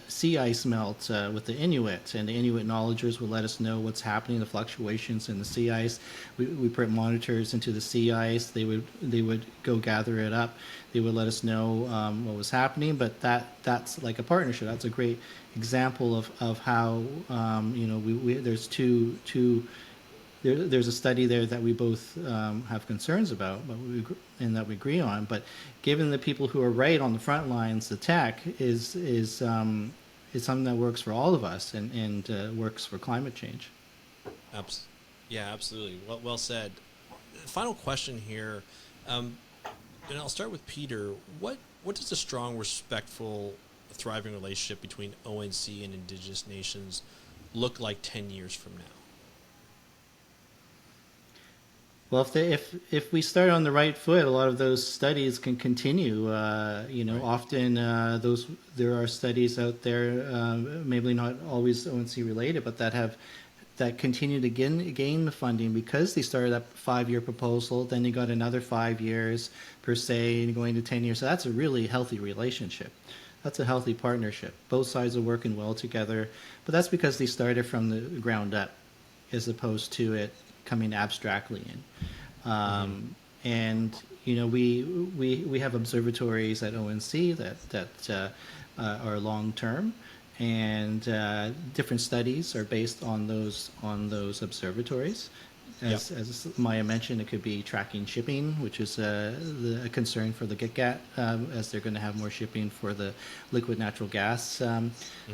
sea ice melt with the Inuit, and the Inuit knowledgers would let us know what's happening, the fluctuations in the sea ice. We put monitors into the sea ice. They would go gather it up. They would let us know what was happening. But that's like a partnership. That's a great example of how there's there's a study there that we both have concerns about, and that we agree on. But given the people who are right on the front lines, the tech is something that works for all of us and works for climate change. Yeah, absolutely. Well said. Final question here, and I'll start with Peter. What does a strong, respectful, thriving relationship between ONC and Indigenous nations look like 10 years from now? Well, if we start on the right foot, a lot of those studies can continue. Right. Often there are studies out there, maybe not always ONC related, but that continue to gain the funding because they started that 5-year proposal. Then they got another 5 years per se, and going to 10 years. So that's a really healthy relationship. That's a healthy partnership. Both sides are working well together, but that's because they started from the ground up, as opposed to it coming abstractly in. And we have observatories at ONC that are long term, and different studies are based on those observatories. As Maya mentioned, it could be tracking shipping, which is a concern for the GitGat, as they're going to have more shipping for the liquid natural gas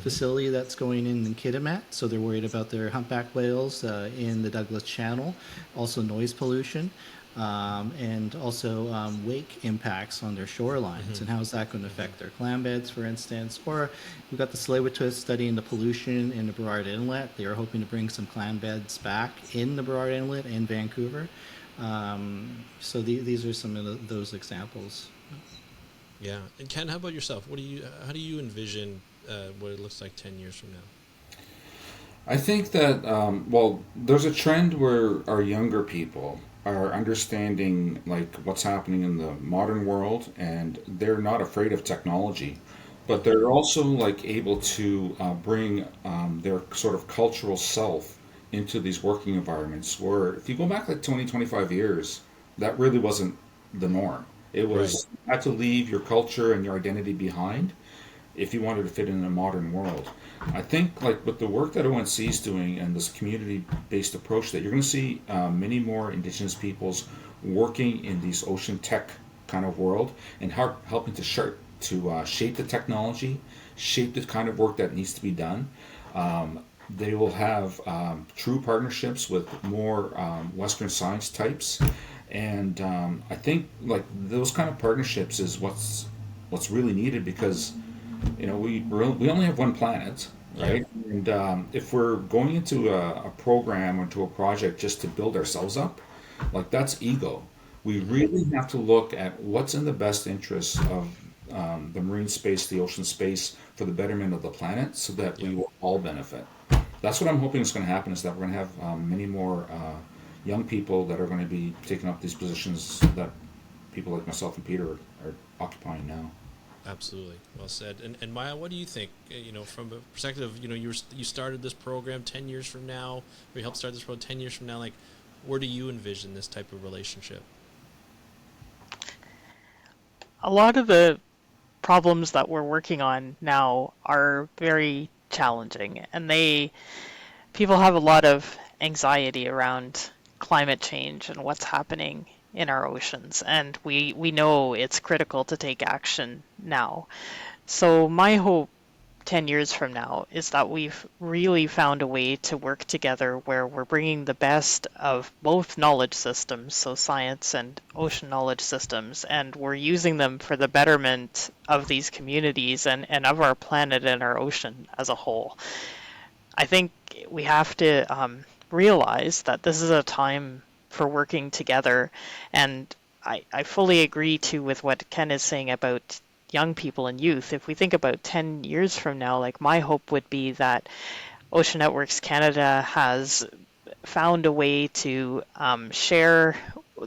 facility that's going in Kitimat. So they're worried about their humpback whales in the Douglas Channel, also noise pollution, and also wake impacts on their shorelines, and how is that going to affect their clam beds, for instance. Or we've got the Tsleil-Waututh studying the pollution in the Burrard Inlet. They are hoping to bring some clam beds back in the Burrard Inlet in Vancouver. So these are some of those examples. Yeah. And Ken, how about yourself? How do you envision what it looks like 10 years from now? I think that, there's a trend where our younger people are understanding like what's happening in the modern world, and they're not afraid of technology, but they're also like able to bring their sort of cultural self into these working environments, where if you go back like 20, 25 years, that really wasn't the norm. It was, you had to leave your culture and your identity behind if you wanted to fit in a modern world. I think like with the work that ONC is doing and this community-based approach, that you're going to see many more Indigenous peoples working in these ocean tech kind of world, and helping to shape the technology, shape the kind of work that needs to be done. They will have true partnerships with more Western science types, and I think like those kind of partnerships is what's really needed, because we only have one planet, right? Yeah. And if we're going into a program or to a project just to build ourselves up, like that's ego. We really have to look at what's in the best interest of the marine space, the ocean space, for the betterment of the planet, so that we will all benefit. That's what I'm hoping is going to happen, is that we're going to have many more young people that are going to be taking up these positions that people like myself and Peter are occupying now. Absolutely, well said. And Maya, what do you think? From a perspective of you started this program 10 years from now, or you helped start this program 10 years from now. Like, where do you envision this type of relationship? A lot of the problems that we're working on now are very challenging, and people have a lot of anxiety around climate change and what's happening in our oceans, and we know it's critical to take action now. So my hope 10 years from now is that we've really found a way to work together where we're bringing the best of both knowledge systems, so science and ocean knowledge systems, and we're using them for the betterment of these communities and of our planet and our ocean as a whole. I think we have to realize that this is a time for working together. And I fully agree too with what Ken is saying about young people and youth. If we think about 10 years from now, like my hope would be that Ocean Networks Canada has found a way to share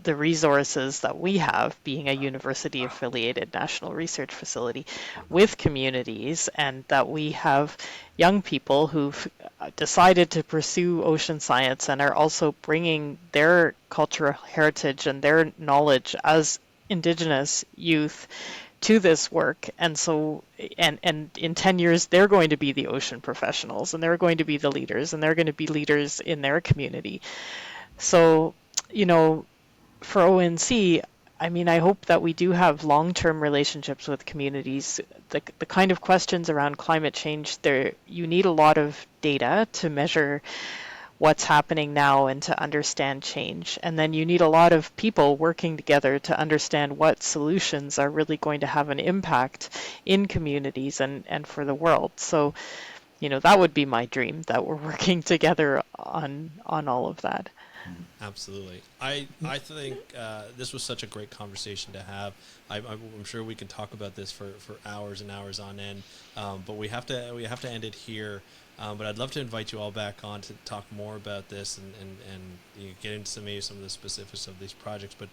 the resources that we have, being a university affiliated national research facility, with communities, and that we have young people who've decided to pursue ocean science and are also bringing their cultural heritage and their knowledge as Indigenous youth to this work. And so, and in 10 years, they're going to be the ocean professionals, and they're going to be the leaders, and they're going to be leaders in their community. So, for ONC, I mean, I hope that we do have long-term relationships with communities. The kind of questions around climate change, you need a lot of data to measure what's happening now and to understand change. And then you need a lot of people working together to understand what solutions are really going to have an impact in communities and for the world. So, that would be my dream, that we're working together on all of that. Absolutely. I think this was such a great conversation to have. I'm sure we can talk about this for hours and hours on end, but we have to end it here. But I'd love to invite you all back on to talk more about this and get into some of the specifics of these projects. But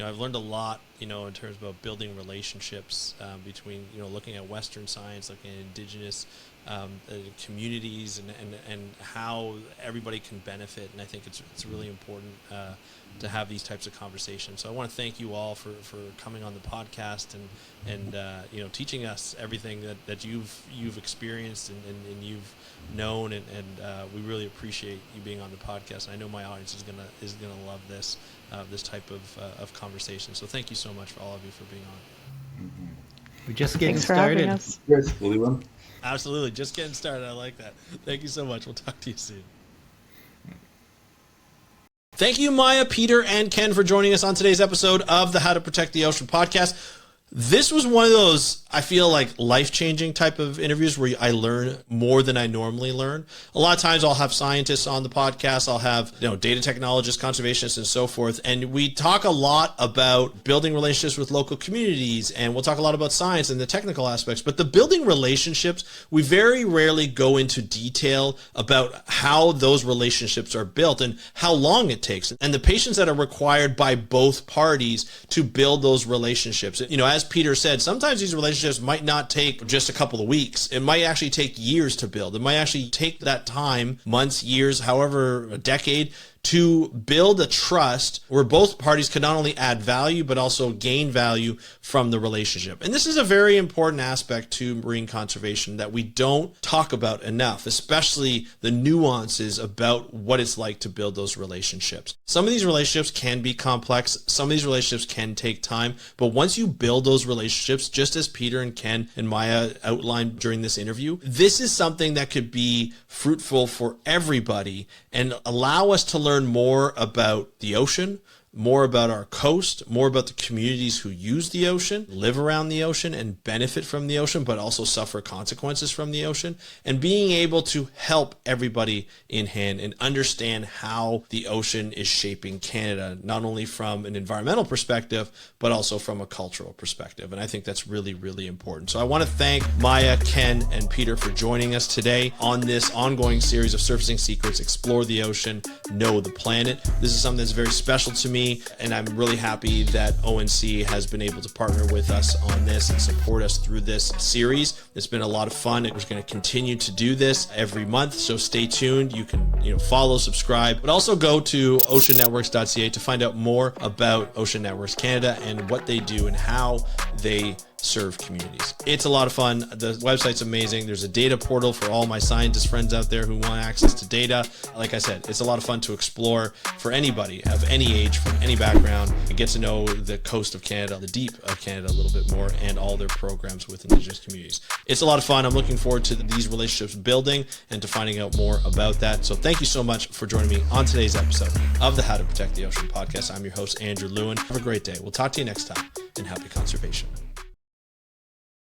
I've learned a lot in terms about building relationships between looking at Western science, looking at Indigenous communities, and how everybody can benefit. And I think it's really important to have these types of conversations. So I want to thank you all for coming on the podcast and teaching us everything that you've experienced and you've known, and we really appreciate you being on the podcast. And I know my audience is gonna love this type of conversation. So thank you so much for all of you for being on. We're just getting Thanks for started. having us. Yes, Leland. Absolutely, just getting started. I like that. Thank you so much. We'll talk to you soon. Thank you, Maya, Peter, and Ken for joining us on today's episode of the How to Protect the Ocean podcast. This was one of those, I feel like, life-changing type of interviews where I learn more than I normally learn. A lot of times I'll have scientists on the podcast. I'll have, data technologists, conservationists, and so forth. And we talk a lot about building relationships with local communities, and we'll talk a lot about science and the technical aspects. But the building relationships, we very rarely go into detail about how those relationships are built and how long it takes, and the patience that are required by both parties to build those relationships. As Peter said, sometimes these relationships might not take just a couple of weeks. It might actually take years to build. It might actually take that time, months, years, however, a decade, to build a trust where both parties can not only add value, but also gain value from the relationship. And this is a very important aspect to marine conservation that we don't talk about enough, especially the nuances about what it's like to build those relationships. Some of these relationships can be complex. Some of these relationships can take time. But once you build those relationships, just as Peter and Ken and Maya outlined during this interview, this is something that could be fruitful for everybody and allow us to learn more about the ocean, more about our coast, more about the communities who use the ocean, live around the ocean, and benefit from the ocean, but also suffer consequences from the ocean, and being able to help everybody in hand and understand how the ocean is shaping Canada, not only from an environmental perspective, but also from a cultural perspective. And I think that's really, really important. So I want to thank Maya, Ken, and Peter for joining us today on this ongoing series of Surfacing Secrets, Explore the Ocean, Know the Planet. This is something that's very special to me, and I'm really happy that ONC has been able to partner with us on this and support us through this series. It's been a lot of fun. We're going to continue to do this every month, so stay tuned. You can follow, subscribe, but also go to oceannetworks.ca to find out more about Ocean Networks Canada and what they do and how they serve communities. It's a lot of fun. The website's amazing. There's a data portal for all my scientist friends out there who want access to data. Like I said, it's a lot of fun to explore for anybody of any age, from any background, and get to know the coast of Canada, the deep of Canada a little bit more, and all their programs with Indigenous communities. It's a lot of fun. I'm looking forward to these relationships building and to finding out more about that. So thank you so much for joining me on today's episode of the How to Protect the Ocean podcast. I'm your host, Andrew Lewin. Have a great day. We'll talk to you next time, and happy conservation.